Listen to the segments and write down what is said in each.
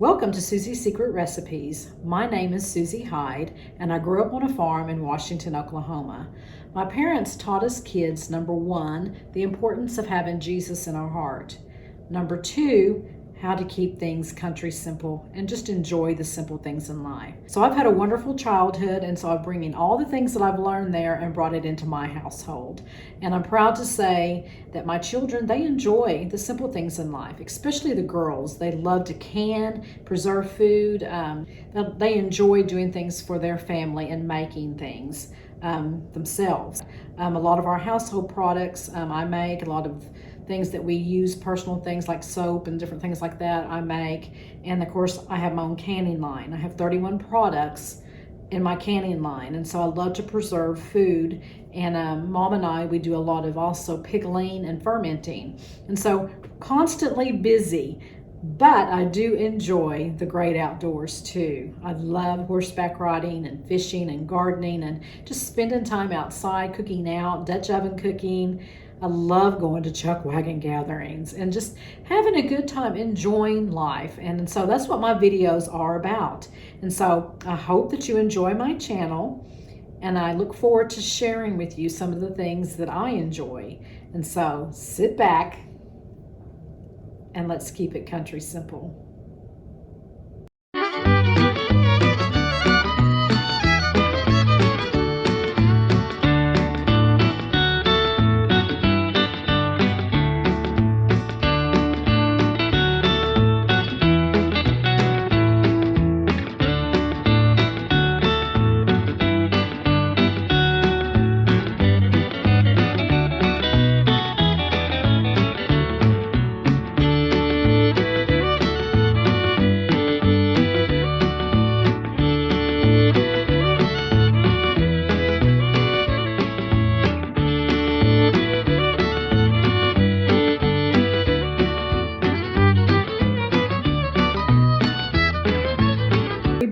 Welcome to Susie's Secret Recipes. My name is Susie Hyde, and I grew up on a farm in Washington, Oklahoma. My parents taught us kids, number one, the importance of having Jesus in our heart. Number two, how to keep things country simple and just enjoy the simple things in life. So I've had a wonderful childhood, and so I'm bringing all the things that I've learned there and brought it into my household. And I'm proud to say that my children, they enjoy the simple things in life, especially the girls. They love to can, preserve food. They enjoy doing things for their family and making things themselves. A lot of our household products I make, a lot of things that we use, personal things like soap and different things like that, I make. And of course, I have my own canning line. I have 31 products in my canning line, and so I love to preserve food. And Mom and I, we do a lot of also pickling and fermenting, and so constantly busy. But I do enjoy the great outdoors too. I love horseback riding and fishing and gardening and just spending time outside, cooking out, Dutch oven cooking. I love going to chuck wagon gatherings and just having a good time, enjoying life. And so that's what my videos are about. And so I hope that you enjoy my channel, and I look forward to sharing with you some of the things that I enjoy. And so sit back and let's keep it country simple.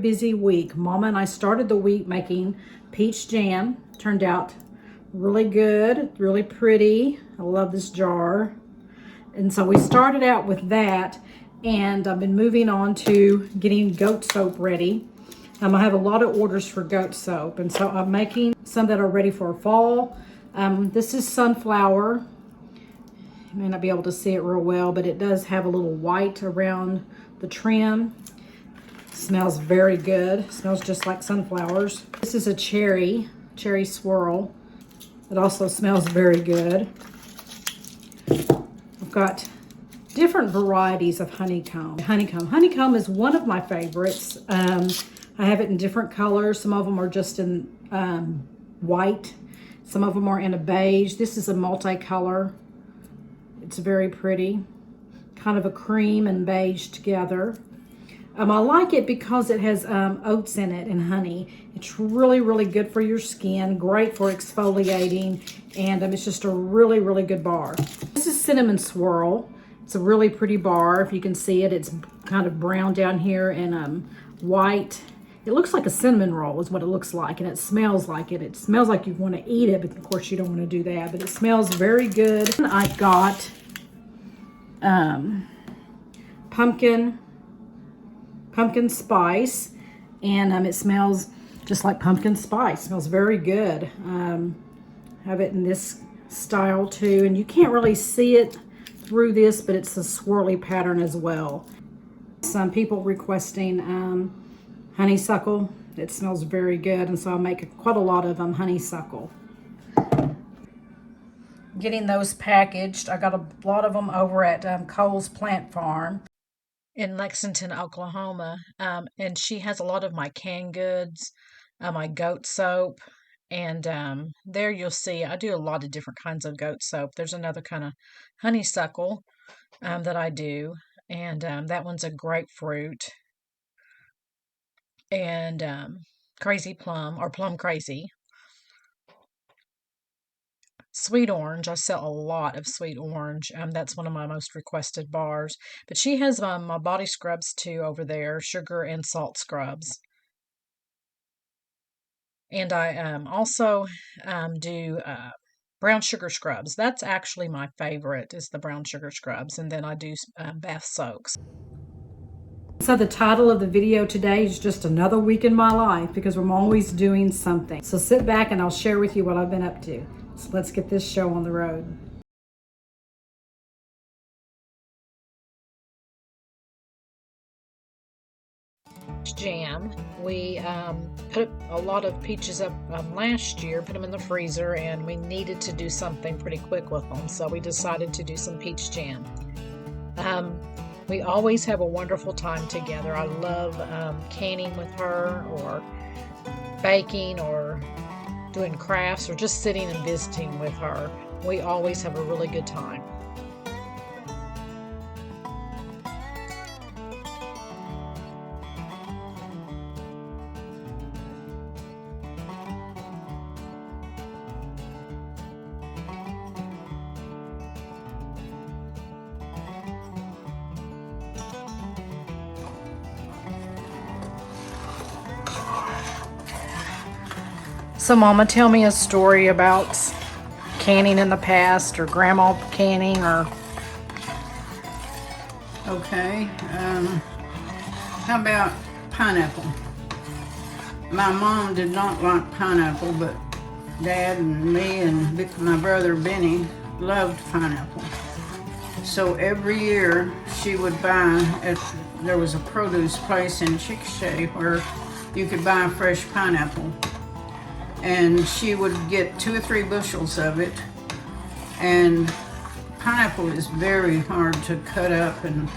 Busy week. Mama and I started the week making peach jam. Turned out really good, really pretty. I love this jar. And so we started out with that, and I've been moving on to getting goat soap ready. I have a lot of orders for goat soap, and so I'm making some that are ready for fall. This is sunflower. You may not be able to see it real well, but it does have a little white around the trim. Smells very good. Smells just like sunflowers. This is a cherry swirl. It also smells very good. I've got different varieties of honeycomb. Honeycomb is one of my favorites. I have it in different colors. Some of them are just in white. Some of them are in a beige. This is a multicolor. It's very pretty. Kind of a cream and beige together. I like it because it has oats in it and honey. It's really, really good for your skin, great for exfoliating, and it's just a really, really good bar. This is cinnamon swirl. It's a really pretty bar. If you can see it, it's kind of brown down here and white. It looks like a cinnamon roll is what it looks like, and it smells like it. It smells like you want to eat it, but of course you don't want to do that, but it smells very good. And I've got pumpkin spice, and it smells just like pumpkin spice. It smells very good. Have it in this style too, and you can't really see it through this, but it's a swirly pattern as well. Some people requesting honeysuckle. It smells very good, and so I make quite a lot of honeysuckle. Getting those packaged. I got a lot of them over at Cole's Plant Farm in Lexington, Oklahoma, and she has a lot of my canned goods, my goat soap, and there you'll see I do a lot of different kinds of goat soap. There's another kind of honeysuckle that I do, and that one's a grapefruit, and crazy plum, or plum crazy. Sweet orange. I sell a lot of sweet orange. That's one of my most requested bars. But she has my body scrubs too over there, sugar and salt scrubs. And I also do brown sugar scrubs. That's actually my favorite, is the brown sugar scrubs. And then I do bath soaks. So the title of the video today is just another week in my life, because I'm always doing something. So sit back and I'll share with you what I've been up to. So let's get this show on the road. Jam. We put a lot of peaches up last year, put them in the freezer, and we needed to do something pretty quick with them. So we decided to do some peach jam. We always have a wonderful time together. I love canning with her, or baking, or doing crafts, or just sitting and visiting with her. We always have a really good time. So Mama, tell me a story about canning in the past, or Grandma canning, or... Okay, how about pineapple? My mom did not like pineapple, but Dad and me and my brother Benny loved pineapple. So every year she would buy, there was a produce place in Chickasha where you could buy fresh pineapple. And she would get 2 or 3 bushels of it. And pineapple is very hard to cut up, and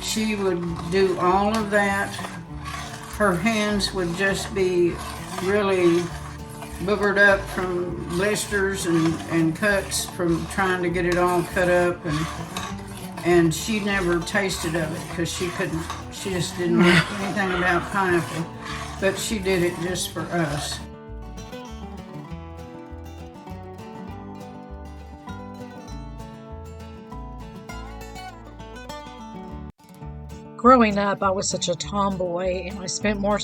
she would do all of that. Her hands would just be really boogered up from blisters and cuts from trying to get it all cut up, and she never tasted of it because she just didn't like anything about pineapple, but she did it just for us. Growing up, I was such a tomboy, and I spent more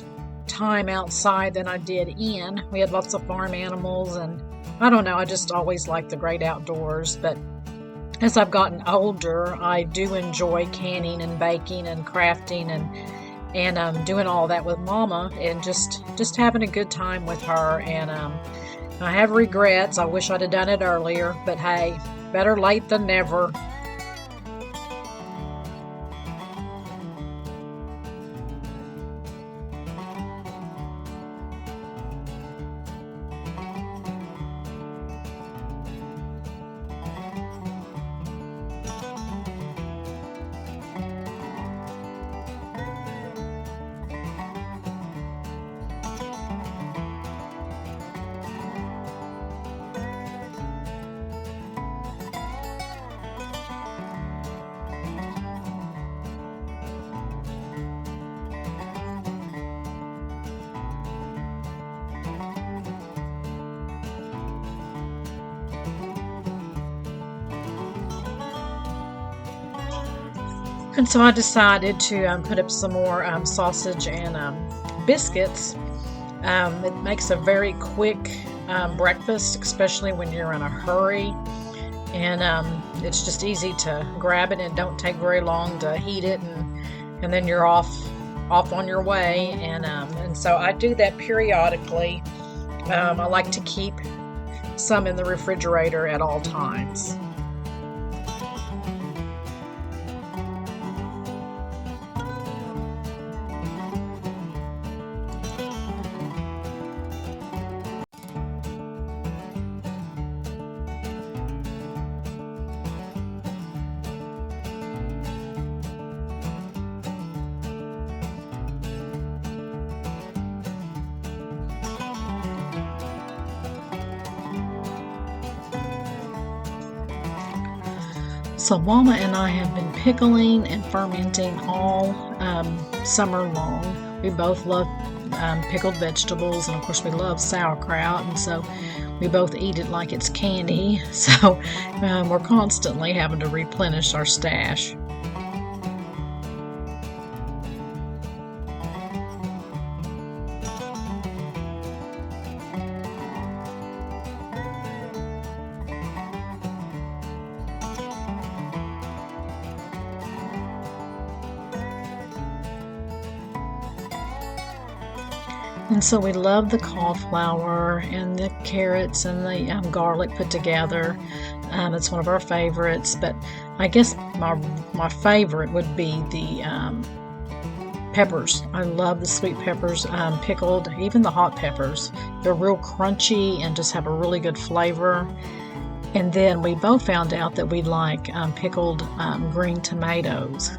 time outside than I did in. We had lots of farm animals, and I don't know, I just always liked the great outdoors. But as I've gotten older, I do enjoy canning and baking and crafting and doing all that with Mama, and just having a good time with her. And I have regrets. I wish I'd have done it earlier, but hey, better late than never. And so I decided to put up some more sausage and biscuits. It makes a very quick breakfast, especially when you're in a hurry. And it's just easy to grab it, and it don't take very long to heat it, and then you're off on your way. And so I do that periodically. I like to keep some in the refrigerator at all times. So Mama and I have been pickling and fermenting all summer long. We both love pickled vegetables, and of course we love sauerkraut, and so we both eat it like it's candy. So we're constantly having to replenish our stash. And so we love the cauliflower and the carrots and the garlic put together. It's one of our favorites, but I guess my favorite would be the peppers. I love the sweet peppers, pickled, even the hot peppers. They're real crunchy and just have a really good flavor. And then we both found out that we like pickled green tomatoes.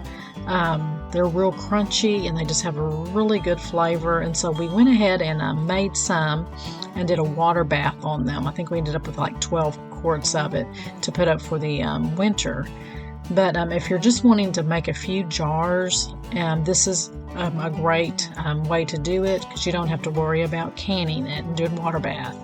They're real crunchy and they just have a really good flavor. And so we went ahead and made some and did a water bath on them. I think we ended up with like 12 quarts of it to put up for the winter. But if you're just wanting to make a few jars, this is a great way to do it because you don't have to worry about canning it and doing water bath.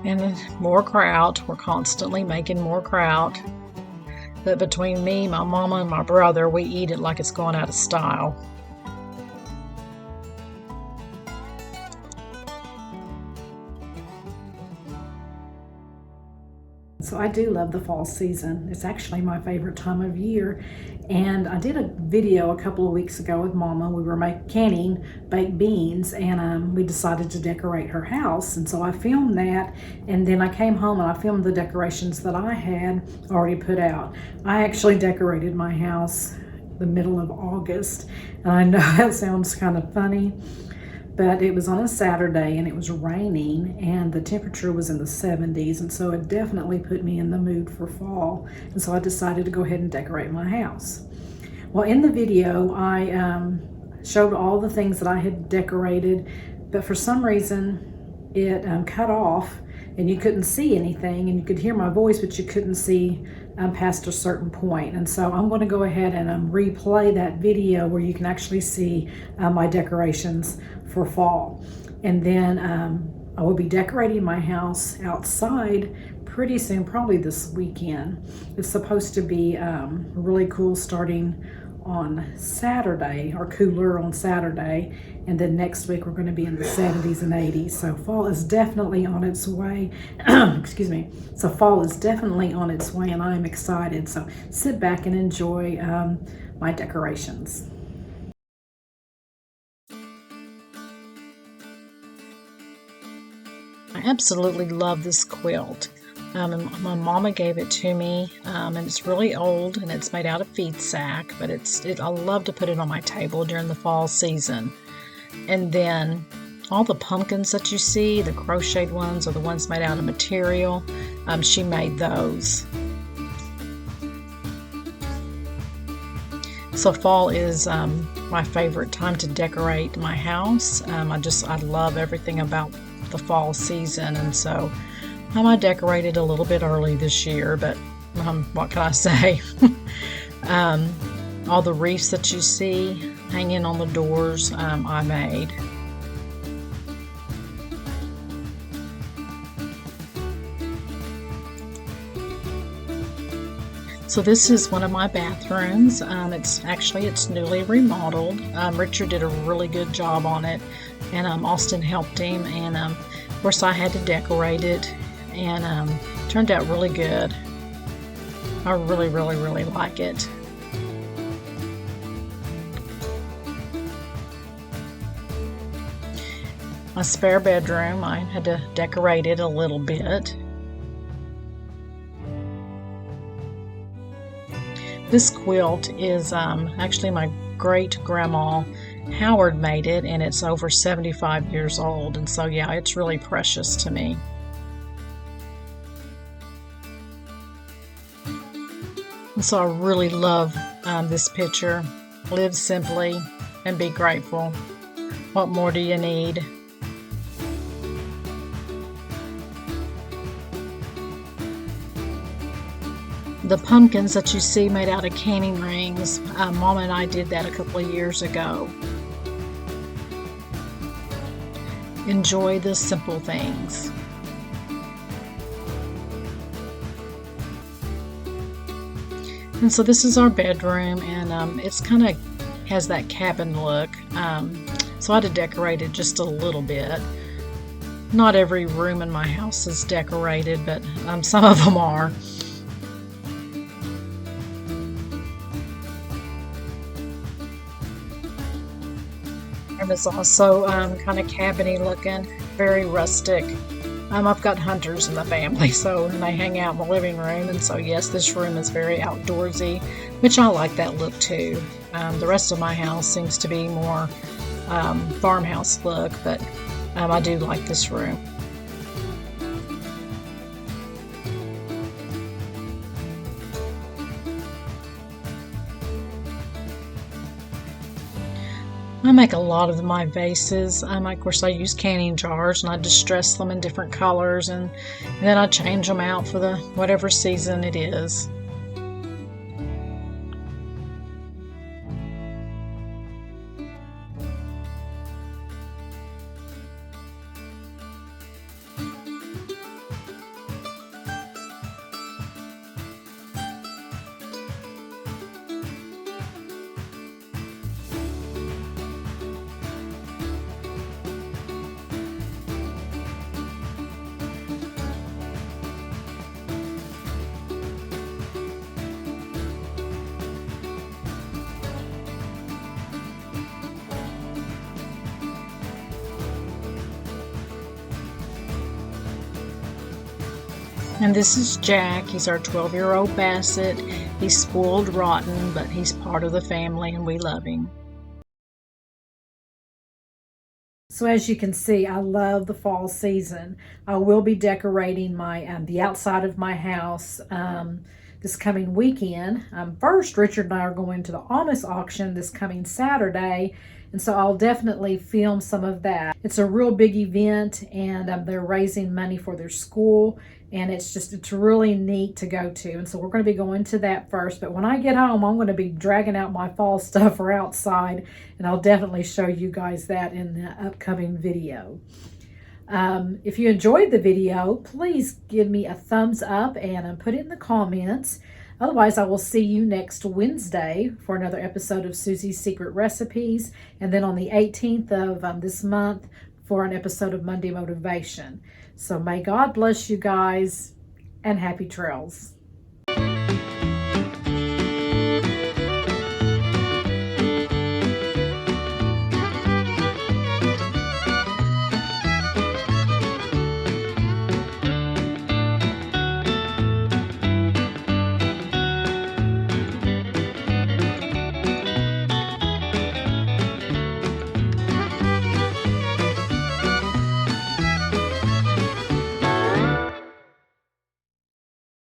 And then more kraut. We're constantly making more kraut. But between me, my mama, and my brother, we eat it like it's going out of style. So I do love the fall season. It's actually my favorite time of year. And I did a video a couple of weeks ago with Mama. We were canning baked beans and we decided to decorate her house. And so I filmed that and then I came home and I filmed the decorations that I had already put out. I actually decorated my house the middle of August. And I know that sounds kind of funny, but it was on a Saturday and it was raining and the temperature was in the 70s, and so it definitely put me in the mood for fall. And so I decided to go ahead and decorate my house. Well, in the video I showed all the things that I had decorated, but for some reason it cut off and you couldn't see anything, and you could hear my voice but you couldn't see past a certain point. And so I'm going to go ahead and replay that video where you can actually see my decorations for fall. And then I will be decorating my house outside pretty soon, probably this weekend. It's supposed to be really cool starting on Saturday, or cooler on Saturday, and then next week we're going to be in the 70s and 80s. So fall is definitely on its way. Excuse me. So fall is definitely on its way and I'm excited. So sit back and enjoy my decorations. I absolutely love this quilt. And my mama gave it to me, and it's really old and it's made out of feed sack, but I love to put it on my table during the fall season. And then all the pumpkins that you see, the crocheted ones or the ones made out of material, she made those. So fall is my favorite time to decorate my house. I love everything about the fall season, and so I decorated a little bit early this year, but what can I say? All the wreaths that you see hanging on the doors, I made. So this is one of my bathrooms. It's newly remodeled. Richard did a really good job on it, and Austin helped him, and of course I had to decorate it, and turned out really good. I really, really, really like it. My spare bedroom, I had to decorate it a little bit. This quilt is actually my great-grandma Howard made it, and it's over 75 years old, and so yeah, it's really precious to me. And so I really love this picture. Live simply and be grateful. What more do you need? The pumpkins that you see made out of canning rings, Mama and I did that a couple of years ago. enjoy the simple things. And so this is our bedroom, and it's kind of has that cabin look. So I had to decorate it just a little bit. Not every room in my house is decorated, but some of them are. And it's also kind of cabiny looking, very rustic. I've got hunters in the family, so they hang out in the living room, and so yes, this room is very outdoorsy, which I like that look too. The rest of my house seems to be more farmhouse look, but I do like this room. I make a lot of my vases. Of course, I use canning jars, and I distress them in different colors, and then I change them out for the whatever season it is. And this is Jack. He's our 12-year-old Basset. He's spoiled rotten, but he's part of the family and we love him. So as you can see, I love the fall season. I will be decorating my the outside of my house this coming weekend. First, Richard and I are going to the Amish auction this coming Saturday, and so I'll definitely film some of that. It's a real big event, and they're raising money for their school, and it's really neat to go to. And so we're going to be going to that first, but when I get home, I'm going to be dragging out my fall stuff for outside, and I'll definitely show you guys that in the upcoming video. If you enjoyed the video, please give me a thumbs up and put it in the comments. Otherwise, I will see you next Wednesday for another episode of Susie's Secret Recipes, and then on the 18th of this month for an episode of Monday Motivation. So may God bless you guys, and happy trails.